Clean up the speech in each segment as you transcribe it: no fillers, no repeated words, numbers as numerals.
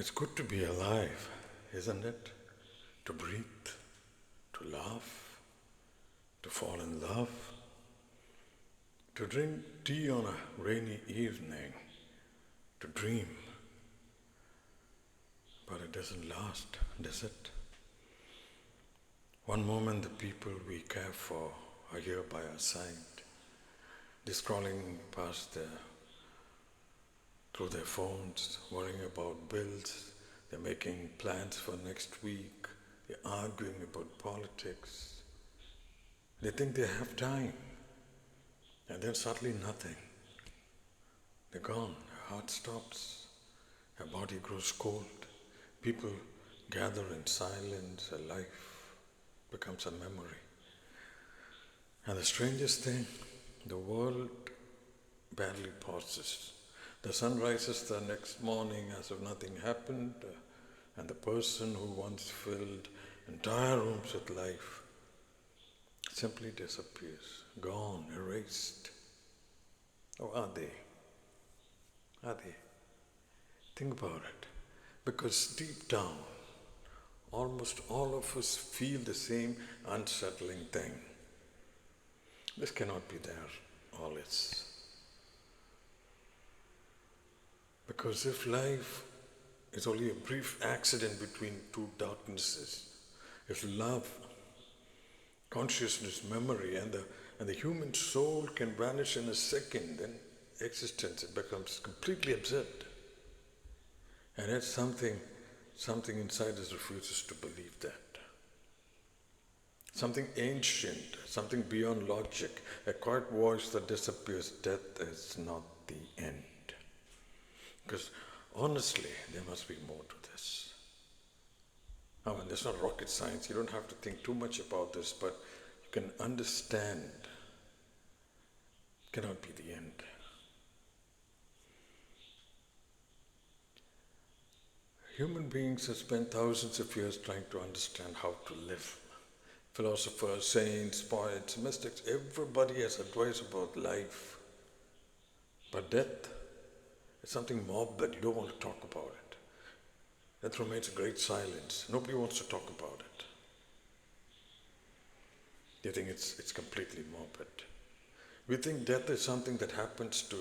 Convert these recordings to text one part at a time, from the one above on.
It's good to be alive, isn't it? To breathe, to laugh, to fall in love, to drink tea on a rainy evening, to dream. But it doesn't last, does it? One moment the people we care for are here by our side. They're scrolling past through their phones, worrying about bills. They're making plans for next week. They're arguing about politics. They think they have time. And then suddenly nothing. They're gone. Their heart stops. Their body grows cold. People gather in silence. A life becomes a memory. And the strangest thing, the world barely pauses. The sun rises the next morning as if nothing happened, and the person who once filled entire rooms with life simply disappears, gone, erased. Or are they? Are they? Think about it. Because deep down, almost all of us feel the same unsettling thing. This cannot be there always. Because if life is only a brief accident between two darknesses, if love, consciousness, memory, and the human soul can vanish in a second, then existence, it becomes completely absurd. And yet something inside us refuses to believe that. Something ancient, something beyond logic, a quiet voice that disappears. Death is not the end. Because honestly, there must be more to this. I mean, there's not rocket science. You don't have to think too much about this, but you can understand. It cannot be the end. Human beings have spent thousands of years trying to understand how to live. Philosophers, saints, poets, mystics, everybody has advice about life. But death is something morbid. You don't want to talk about it. Death remains a great silence. Nobody wants to talk about it. They think it's completely morbid. We think death is something that happens to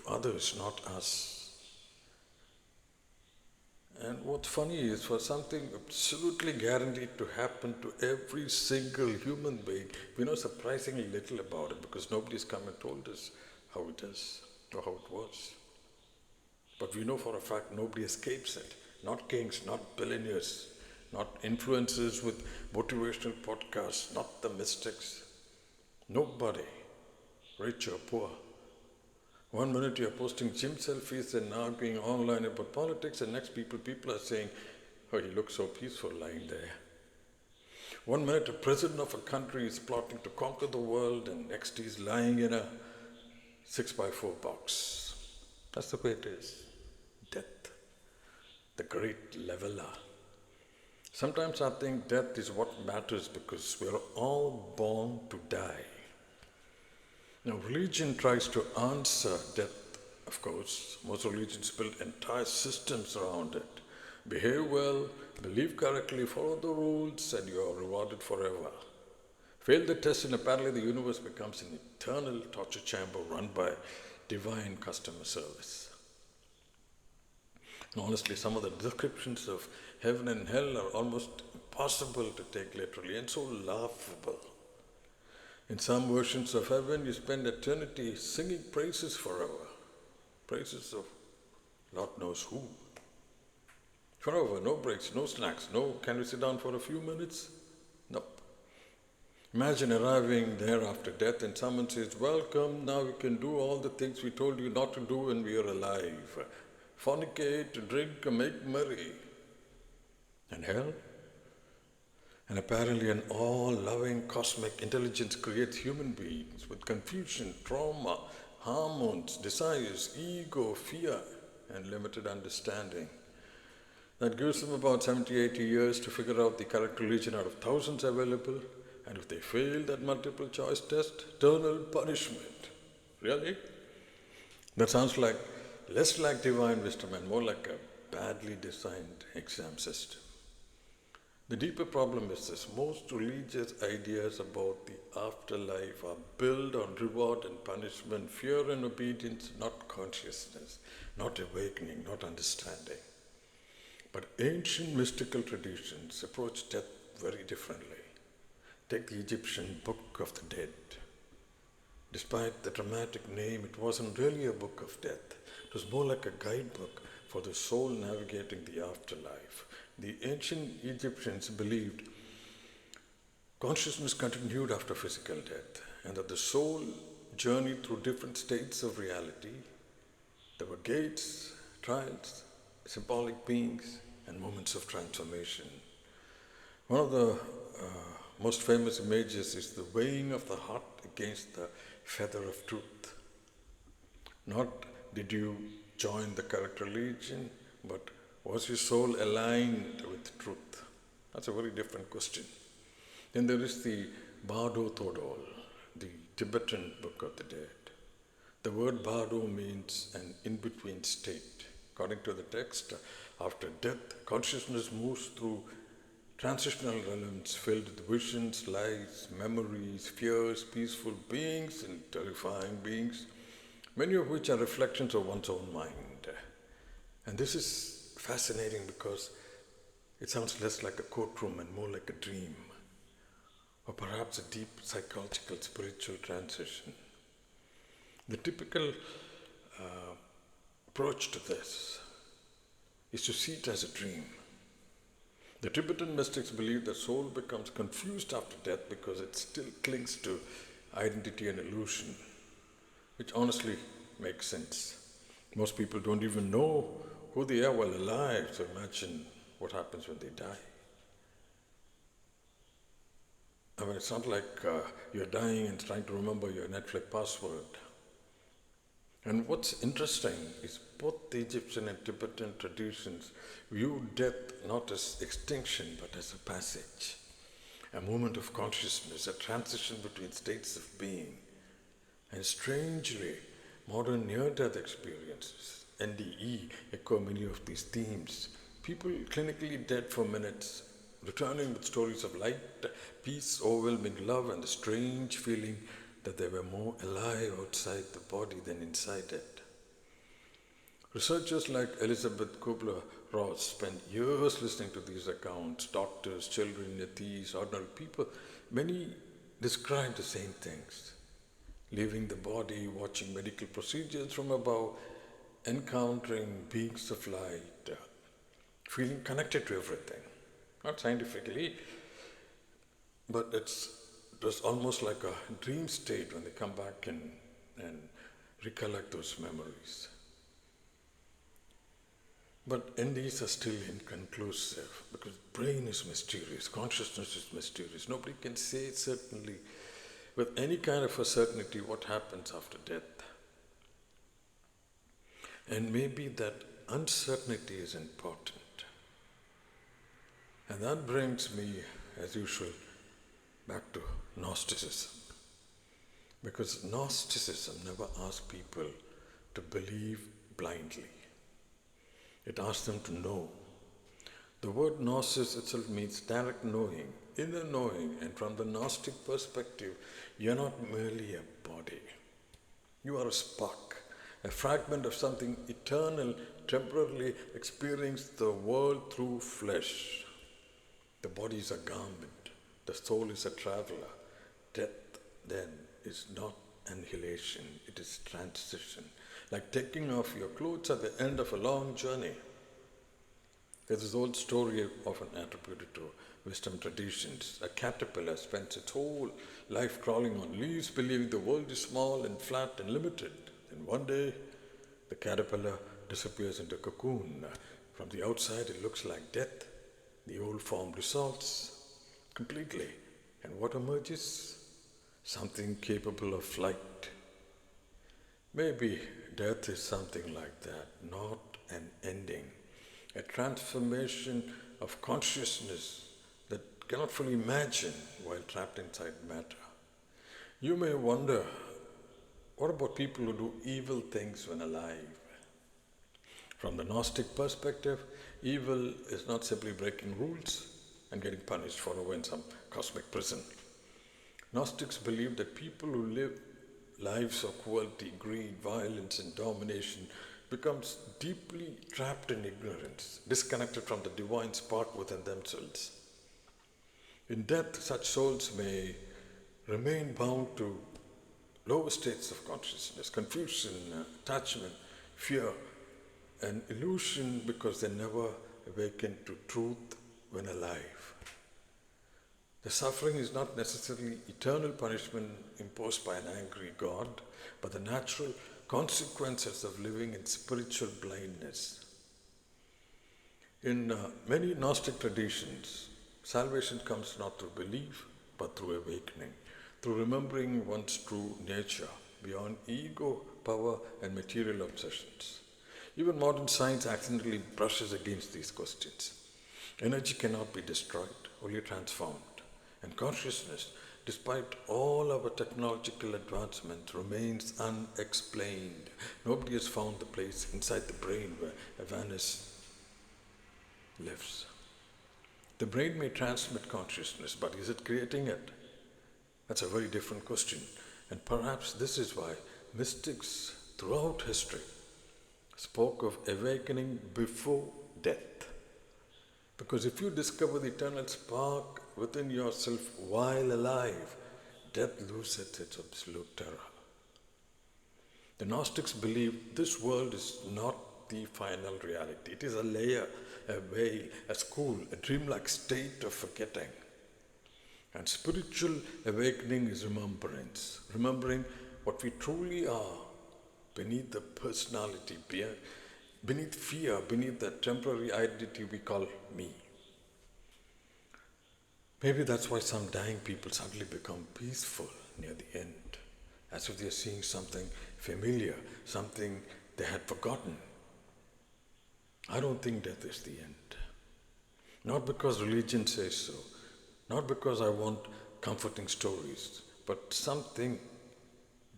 others, not us. And what's funny is for something absolutely guaranteed to happen to every single human being, we know surprisingly little about it because nobody's come and told us how it is or how it was. But we know for a fact nobody escapes it. Not kings, not billionaires, not influencers with motivational podcasts, not the mystics. Nobody, rich or poor. One minute you're posting gym selfies and arguing online about politics, and next people are saying, oh, he looks so peaceful lying there. One minute a president of a country is plotting to conquer the world, and next he's lying in a 6x4 box. That's the way it is. Death, the great leveler. Sometimes I think death is what matters because we're all born to die. Now, religion tries to answer death, of course. Most religions build entire systems around it. Behave well, believe correctly, follow the rules, and you are rewarded forever. Fail the test, and apparently the universe becomes an eternal torture chamber run by divine customer service. And honestly, some of the descriptions of heaven and hell are almost impossible to take literally and so laughable. In some versions of heaven, you spend eternity singing praises forever. Praises of Lord knows who. Forever, no breaks, no snacks, no, can we sit down for a few minutes? Nope. Imagine arriving there after death and someone says, welcome, now you can do all the things we told you not to do when we are alive. Fornicate, drink, make merry. And hell? And apparently an all-loving cosmic intelligence creates human beings with confusion, trauma, hormones, desires, ego, fear, and limited understanding. That gives them about 70, 80 years to figure out the correct religion out of thousands available, and if they fail that multiple choice test, eternal punishment. Really? That sounds like less like divine wisdom and more like a badly designed exam system. The deeper problem is this: most religious ideas about the afterlife are built on reward and punishment, fear and obedience, not consciousness, not awakening, not understanding. But ancient mystical traditions approach death very differently. Take the Egyptian Book of the Dead. Despite the dramatic name, it wasn't really a book of death. It was more like a guidebook for the soul navigating the afterlife. The ancient Egyptians believed consciousness continued after physical death, and that the soul journeyed through different states of reality. There were gates, trials, symbolic beings, and moments of transformation. One of the most famous images is the weighing of the heart against the feather of truth. Not did you join the correct religion, but was your soul aligned with truth? That's a very different question. Then there is the Bardo Thodol, the Tibetan Book of the Dead. The word Bardo means an in-between state. According to the text, after death, consciousness moves through transitional realms filled with visions, lies, memories, fears, peaceful beings, and terrifying beings, many of which are reflections of one's own mind. And this is fascinating because it sounds less like a courtroom and more like a dream, or perhaps a deep psychological spiritual transition. The typical approach to this is to see it as a dream. The Tibetan mystics believe that soul becomes confused after death because it still clings to identity and illusion, which honestly makes sense. Most people don't even know who they are while alive, so imagine what happens when they die. I mean, it's not like you're dying and trying to remember your Netflix password. And what's interesting is both the Egyptian and Tibetan traditions view death not as extinction but as a passage, a moment of consciousness, a transition between states of being. And strangely, modern near-death experiences, NDE, echo many of these themes. People clinically dead for minutes, returning with stories of light, peace, overwhelming love, and the strange feeling that they were more alive outside the body than inside it. Researchers like Elizabeth Kübler-Ross spent years listening to these accounts. Doctors, children, atheists, ordinary people, many describe the same things. Leaving the body, watching medical procedures from above, encountering beings of light, feeling connected to everything. Not scientifically, but it was almost like a dream state when they come back and recollect those memories. But NDs are still inconclusive because brain is mysterious, consciousness is mysterious. Nobody can say certainly, with any kind of a certainty, what happens after death. And maybe that uncertainty is important. And that brings me, as usual, back to Gnosticism. Because Gnosticism never asked people to believe blindly. It asked them to know. The word gnosis itself means direct knowing, inner knowing, and from the Gnostic perspective, you're not merely a body. You are a spark, a fragment of something eternal, temporarily experiencing the world through flesh. The body is a garment, the soul is a traveler. Death, then, is not annihilation, it is transition. Like taking off your clothes at the end of a long journey. There's this old story often attributed to wisdom traditions. A caterpillar spends its whole life crawling on leaves, believing the world is small and flat and limited. Then one day, the caterpillar disappears into a cocoon. From the outside, it looks like death. The old form dissolves completely. And what emerges? Something capable of flight. Maybe death is something like that, not an ending. A transformation of consciousness that cannot fully imagine while trapped inside matter. You may wonder, what about people who do evil things when alive? From the Gnostic perspective, evil is not simply breaking rules and getting punished forever in some cosmic prison. Gnostics believe that people who live lives of cruelty, greed, violence, and domination becomes deeply trapped in ignorance, disconnected from the divine spark within themselves. In death, such souls may remain bound to lower states of consciousness, confusion, attachment, fear, and illusion because they never awaken to truth when alive. The suffering is not necessarily eternal punishment imposed by an angry God, but the natural consequences of living in spiritual blindness. In many Gnostic traditions, salvation comes not through belief, but through awakening, through remembering one's true nature beyond ego, power, and material obsessions. Even modern science accidentally brushes against these questions. Energy cannot be destroyed, only transformed. And consciousness, despite all our technological advancement, remains unexplained. Nobody has found the place inside the brain where awareness lives. The brain may transmit consciousness, but is it creating it? That's a very different question. And perhaps this is why mystics throughout history spoke of awakening before death. Because if you discover the eternal spark within yourself while alive, death loses its absolute terror. The Gnostics believe this world is not the final reality. It is a layer, a veil, a school, a dreamlike state of forgetting. And spiritual awakening is remembrance, remembering what we truly are beneath the personality, beneath fear, beneath the temporary identity we call me. Maybe that's why some dying people suddenly become peaceful near the end, as if they're seeing something familiar, something they had forgotten. I don't think death is the end. Not because religion says so, not because I want comforting stories, but something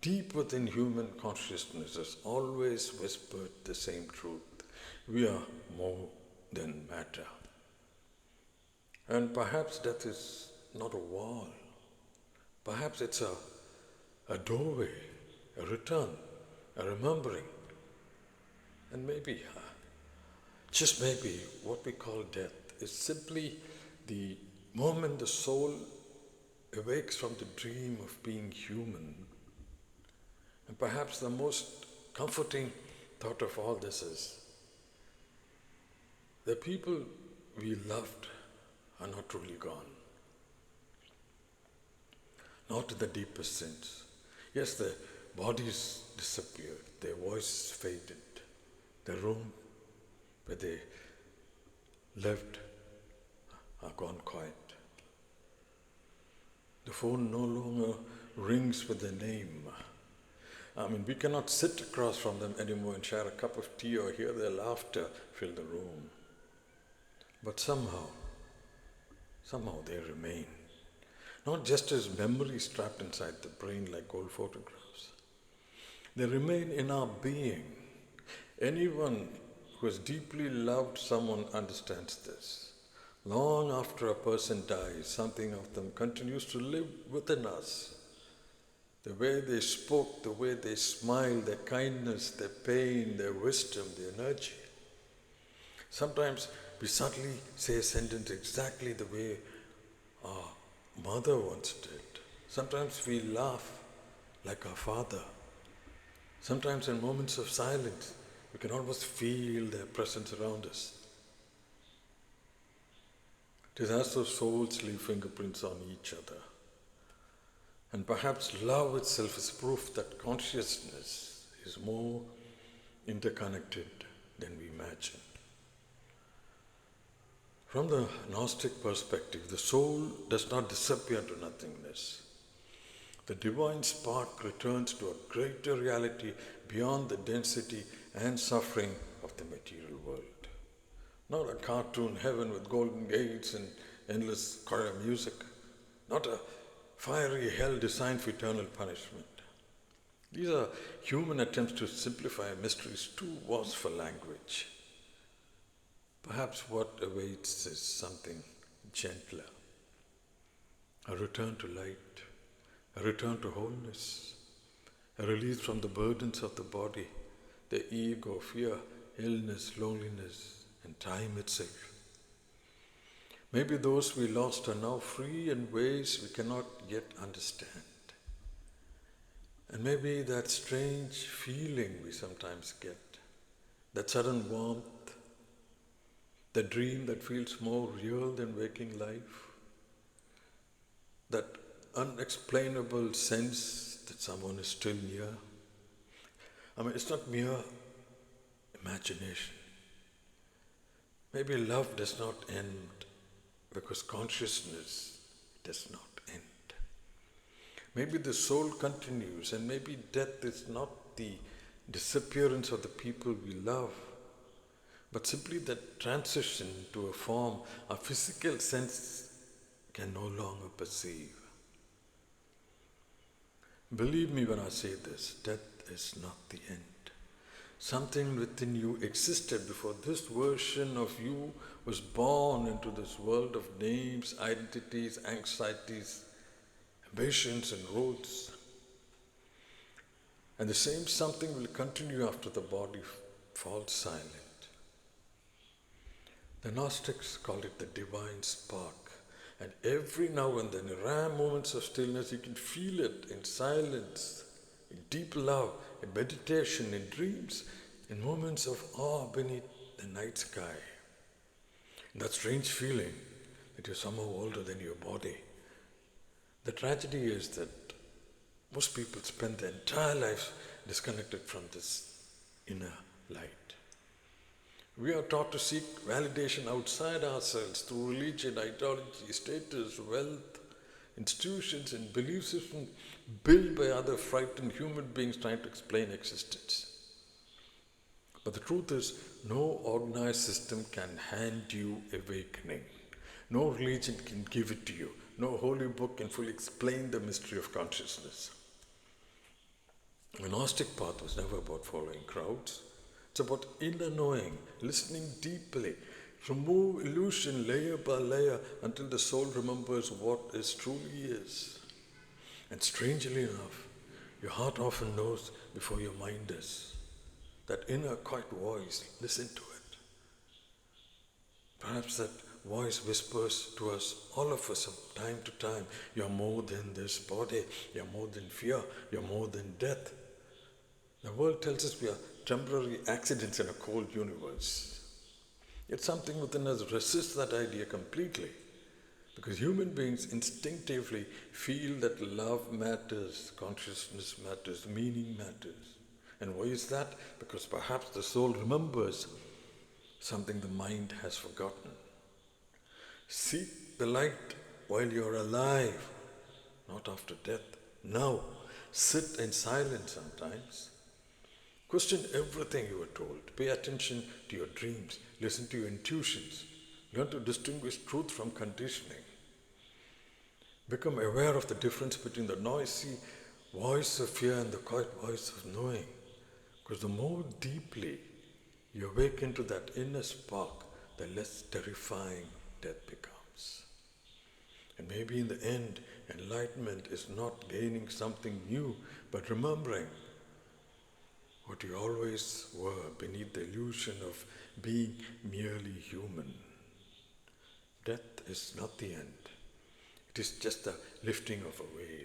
deep within human consciousness has always whispered the same truth. We are more than matter. And perhaps death is not a wall. Perhaps it's a doorway, a return, a remembering. And maybe, just maybe, what we call death is simply the moment the soul awakes from the dream of being human. And perhaps the most comforting thought of all this is the people we loved are not truly gone. Not in the deepest sense. Yes, their bodies disappeared, their voices faded, the room where they lived are gone quiet. The phone no longer rings with their name. We cannot sit across from them anymore and share a cup of tea or hear their laughter fill the room. But somehow they remain. Not just as memories trapped inside the brain like old photographs. They remain in our being. Anyone who has deeply loved someone understands this. Long after a person dies, something of them continues to live within us. The way they spoke, the way they smiled, their kindness, their pain, their wisdom, their energy. Sometimes we suddenly say a sentence exactly the way our mother once did. Sometimes we laugh like our father. Sometimes in moments of silence, we can almost feel their presence around us. It is as though souls leave fingerprints on each other. And perhaps love itself is proof that consciousness is more interconnected than we imagine. From the Gnostic perspective, the soul does not disappear into nothingness. The divine spark returns to a greater reality beyond the density and suffering of the material world. Not a cartoon heaven with golden gates and endless choir music. Not a fiery hell designed for eternal punishment. These are human attempts to simplify mysteries too vast for language. Perhaps what awaits is something gentler, a return to light, a return to wholeness, a release from the burdens of the body, the ego, fear, illness, loneliness, and time itself. Maybe those we lost are now free in ways we cannot yet understand. And maybe that strange feeling we sometimes get, that sudden warmth, the dream that feels more real than waking life, that unexplainable sense that someone is still near. It's not mere imagination. Maybe love does not end because consciousness does not end. Maybe the soul continues, and maybe death is not the disappearance of the people we love, but simply that transition to a form our physical sense can no longer perceive. Believe me when I say this, death is not the end. Something within you existed before this version of you was born into this world of names, identities, anxieties, ambitions, and roles. And the same something will continue after the body falls silent. The Gnostics called it the divine spark. And every now and then, in rare moments of stillness, you can feel it in silence, in deep love, in meditation, in dreams, in moments of awe beneath the night sky. And that strange feeling that you're somehow older than your body. The tragedy is that most people spend their entire lives disconnected from this inner light. We are taught to seek validation outside ourselves through religion, ideology, status, wealth, institutions, and belief systems built by other frightened human beings trying to explain existence. But the truth is, no organized system can hand you awakening. No religion can give it to you. No holy book can fully explain the mystery of consciousness. The Gnostic path was never about following crowds. It's about inner knowing, listening deeply, remove illusion layer by layer until the soul remembers what it truly is. And strangely enough, your heart often knows before your mind does. That inner quiet voice, listen to it. Perhaps that voice whispers to us, all of us, from time to time, you're more than this body, you're more than fear, you're more than death. The world tells us we are temporary accidents in a cold universe. Yet something within us resists that idea completely, because human beings instinctively feel that love matters, consciousness matters, meaning matters. And why is that? Because perhaps the soul remembers something the mind has forgotten. Seek the light while you're alive, not after death. Now, sit in silence sometimes. Question everything you were told. Pay attention to your dreams. Listen to your intuitions. Learn to distinguish truth from conditioning. Become aware of the difference between the noisy voice of fear and the quiet voice of knowing. Because the more deeply you awaken to that inner spark, the less terrifying death becomes. And maybe in the end, enlightenment is not gaining something new, but remembering what you always were beneath the illusion of being merely human. Death is not the end. It is just the lifting of a veil.